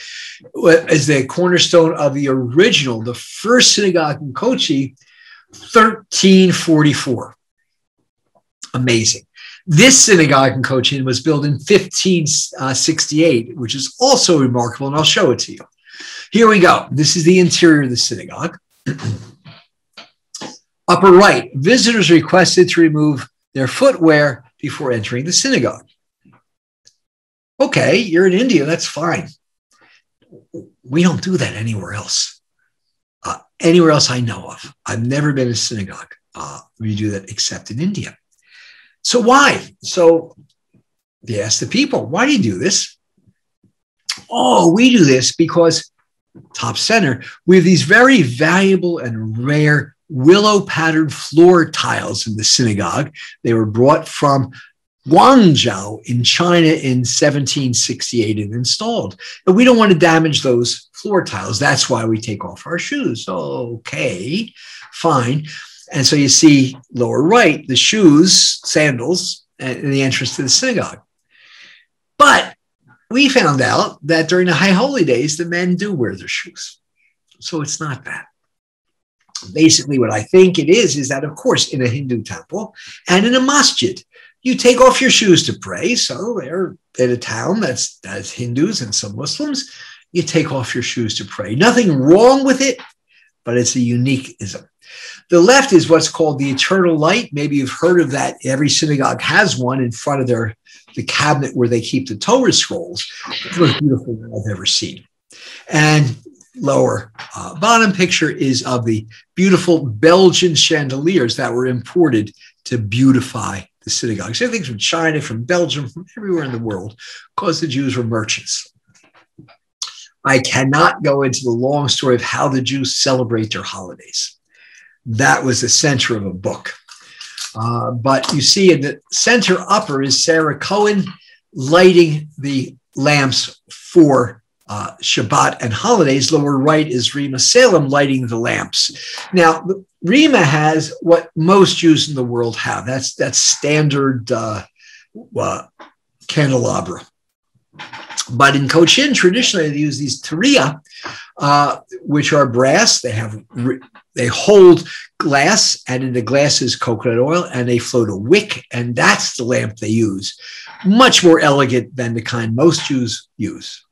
is the cornerstone of the original, the first synagogue in Kochi, 1344. Amazing. This synagogue in Cochin was built in 1568, which is also remarkable, and I'll show it to you. Here we go. This is the interior of the synagogue. Upper right, visitors requested to remove their footwear before entering the synagogue. Okay, you're in India, that's fine. We don't do that anywhere else. Anywhere else I know of. I've never been in a synagogue where you do that except in India. So why? So they asked the people, why do you do this? Oh, we do this because, top center, we have these very valuable and rare willow patterned floor tiles in the synagogue. They were brought from Guangzhou in China in 1768 and installed. But we don't want to damage those floor tiles. That's why we take off our shoes. Okay, fine. And so you see lower right, the shoes, sandals, in the entrance to the synagogue. But we found out that during the high holy days, the men do wear their shoes. So it's not that. Basically, what I think it is that, of course, in a Hindu temple and in a masjid, you take off your shoes to pray. So they're in a town that's Hindus and some Muslims, you take off your shoes to pray. Nothing wrong with it, but it's a uniqueism. The left is what's called the eternal light. Maybe you've heard of that. Every synagogue has one in front of the cabinet where they keep the Torah scrolls. It's the most beautiful that I've ever seen. And lower bottom picture is of the beautiful Belgian chandeliers that were imported to beautify the synagogues. Everything from China, from Belgium, from everywhere in the world, because the Jews were merchants. I cannot go into the long story of how the Jews celebrate their holidays. That was the center of a book. But you see in the center upper is Sarah Cohen lighting the lamps for Shabbat and holidays. Lower right is Rima Salem lighting the lamps. Now, Rima has what most Jews in the world have. That's standard candelabra. But in Cochin, traditionally, they use these teria, which are brass. They hold glass, and in the glass is coconut oil, and they float a wick, and that's the lamp they use. Much more elegant than the kind most Jews use.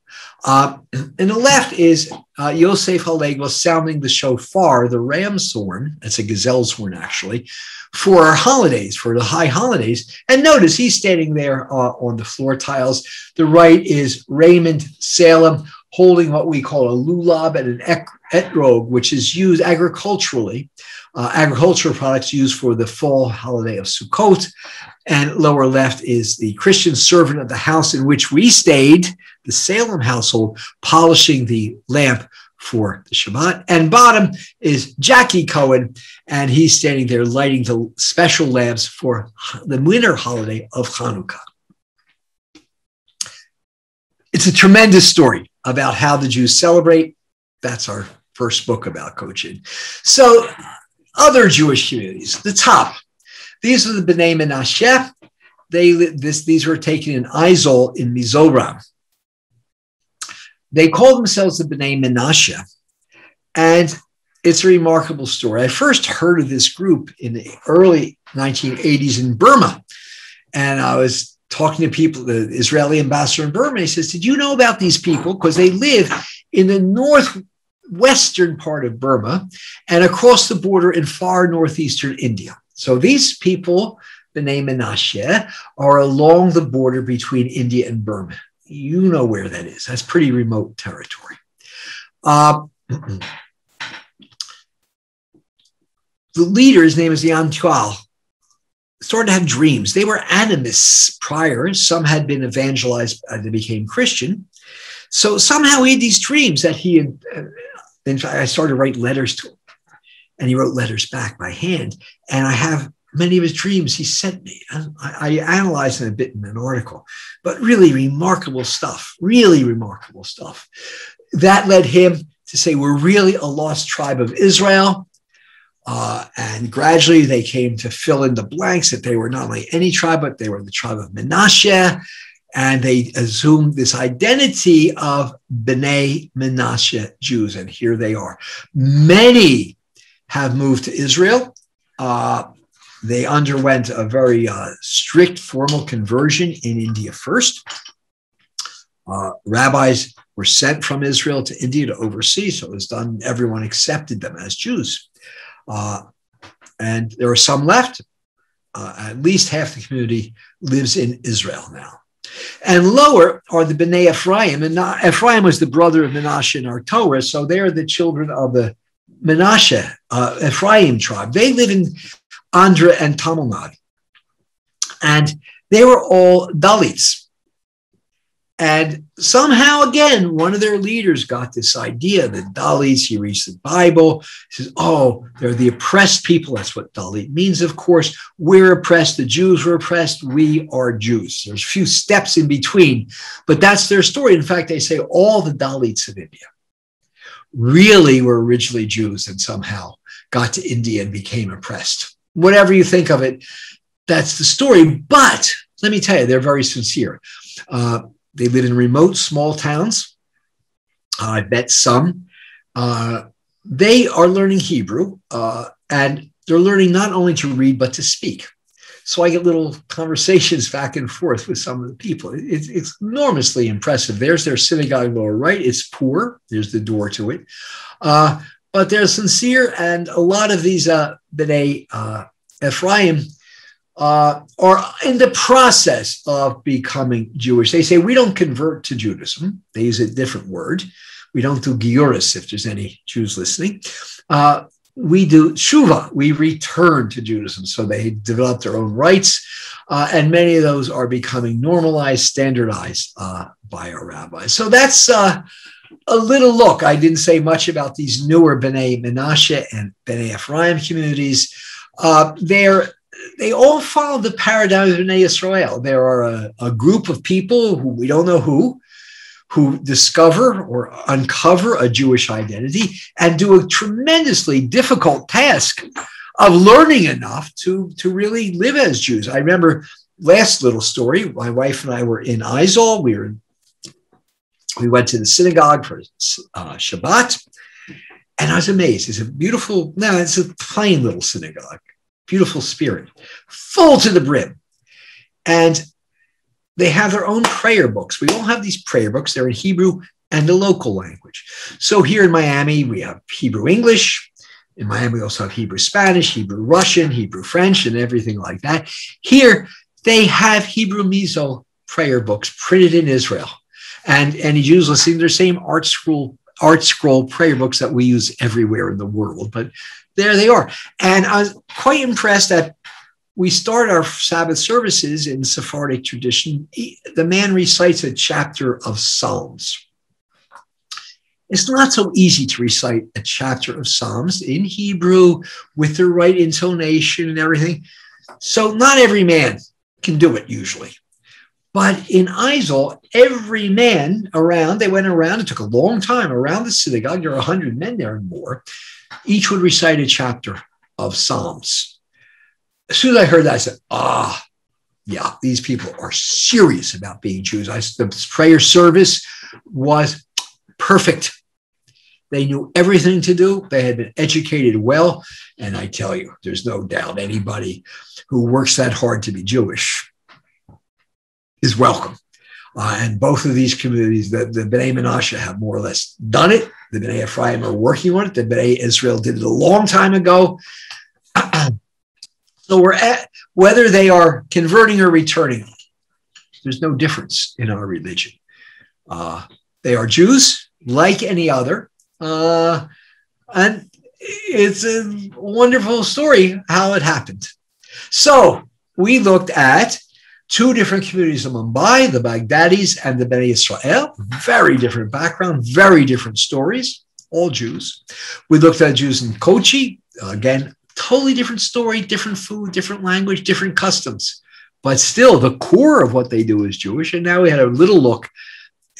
In the left is Yosef Halegos sounding the shofar, the ram's horn, that's a gazelle's horn actually, for our holidays, for the high holidays. And notice he's standing there on the floor tiles. The right is Raymond Salem holding what we call a lulab and an etrog, which is used agriculturally, agricultural products used for the fall holiday of Sukkot. And lower left is the Christian servant of the house in which we stayed, the Salem household, polishing the lamp for the Shabbat. And bottom is Jackie Cohen, and he's standing there lighting the special lamps for the winter holiday of Hanukkah. It's a tremendous story about how the Jews celebrate. That's our first book about Cochin. So other Jewish communities, the top. These are the Bene Menashe. These were taken in Aizol in Mizoram. They call themselves the Bene Menashe, and it's a remarkable story. I first heard of this group in the early 1980s in Burma, and I was talking to people, the Israeli ambassador in Burma. He says, did you know about these people? Because they live in the northwestern part of Burma and across the border in far northeastern India. So these people, Bene Menashe, are along the border between India and Burma. You know where that is. That's pretty remote territory. The leader, his name is Yantual, started to have dreams. They were animists prior. Some had been evangelized and they became Christian. So somehow he had these dreams that he had, in fact, I started to write letters to him, and he wrote letters back by hand. And I have many of his dreams he sent me. I analyzed them a bit in an article, but really remarkable stuff, That led him to say we're really a lost tribe of Israel. And gradually they came to fill in the blanks that they were not only any tribe, but they were the tribe of Menashe. And they assumed this identity of Bene Menashe Jews. And here they are. Many have moved to Israel. They underwent a very strict formal conversion in India first. Rabbis were sent from Israel to India to oversee, so it was done, everyone accepted them as Jews. And there are some left. At least half the community lives in Israel now. And lower are the Bnei Ephraim, and Ephraim was the brother of Menashe in our Torah, so they are the children of the Menashe, Ephraim tribe. They live in Andhra and Tamil Nadu. And they were all Dalits. And somehow, again, one of their leaders got this idea that Dalits, he reads the Bible, he says, oh, they're the oppressed people. That's what Dalit means, of course. We're oppressed. The Jews were oppressed. We are Jews. There's a few steps in between, but that's their story. In fact, they say all the Dalits of India really were originally Jews and somehow got to India and became oppressed. Whatever you think of it, that's the story. But let me tell you, they're very sincere. They live in remote, small towns. I bet some. They are learning Hebrew, and they're learning not only to read, but to speak. So I get little conversations back and forth with some of the people. It's enormously impressive. There's their synagogue lower right. It's poor. There's the door to it. But they're sincere, and a lot of these Bnei Ephraim are in the process of becoming Jewish. They say, we don't convert to Judaism. They use a different word. We don't do giuris, if there's any Jews listening. We do shuva. We return to Judaism. So they develop their own rites. And many of those are becoming normalized, standardized by our rabbis. So that's a little look. I didn't say much about these newer Bnei Menashe and Bnei Ephraim communities. They all follow the paradigm of Bnei Israel. There are a group of people who we don't know who discover or uncover a Jewish identity and do a tremendously difficult task of learning enough to really live as Jews. I remember last little story, my wife and I were in Aizol. We went to the synagogue for Shabbat, and I was amazed. It's a plain little synagogue. Beautiful spirit, full to the brim. And they have their own prayer books. We all have these prayer books. They're in Hebrew and the local language. So here in Miami, we have Hebrew English. In Miami, we also have Hebrew Spanish, Hebrew Russian, Hebrew French, and everything like that. Here, they have Hebrew Mizo prayer books printed in Israel. And any Jews listening, they're the same art scroll prayer books that we use everywhere in the world. But there they are. And I was quite impressed that we start our Sabbath services in Sephardic tradition. The man recites a chapter of Psalms. It's not so easy to recite a chapter of Psalms in Hebrew with the right intonation and everything. So not every man can do it usually. But in Aizol, every man around, they went around, it took a long time around the synagogue. There are 100 men there and more. Each would recite a chapter of Psalms. As soon as I heard that, I said, yeah, these people are serious about being Jews. The prayer service was perfect. They knew everything to do. They had been educated well. And I tell you, there's no doubt anybody who works that hard to be Jewish is welcome. And both of these communities, the Bnei Menashe have more or less done it. The Bnei Ephraim are working on it. The Bnei Israel did it a long time ago. So whether they are converting or returning, there's no difference in our religion. They are Jews like any other. And it's a wonderful story how it happened. So we looked at two different communities in Mumbai, the Bagdadis and the Bene Israel, very different background, very different stories, all Jews. We looked at Jews in Kochi, again, totally different story, different food, different language, different customs, but still the core of what they do is Jewish. And now we had a little look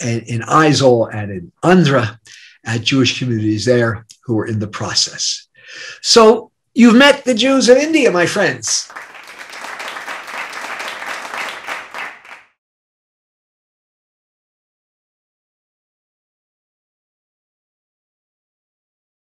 in Aizol and in Andhra. at Jewish communities there who were in the process. So you've met the Jews of India, my friends.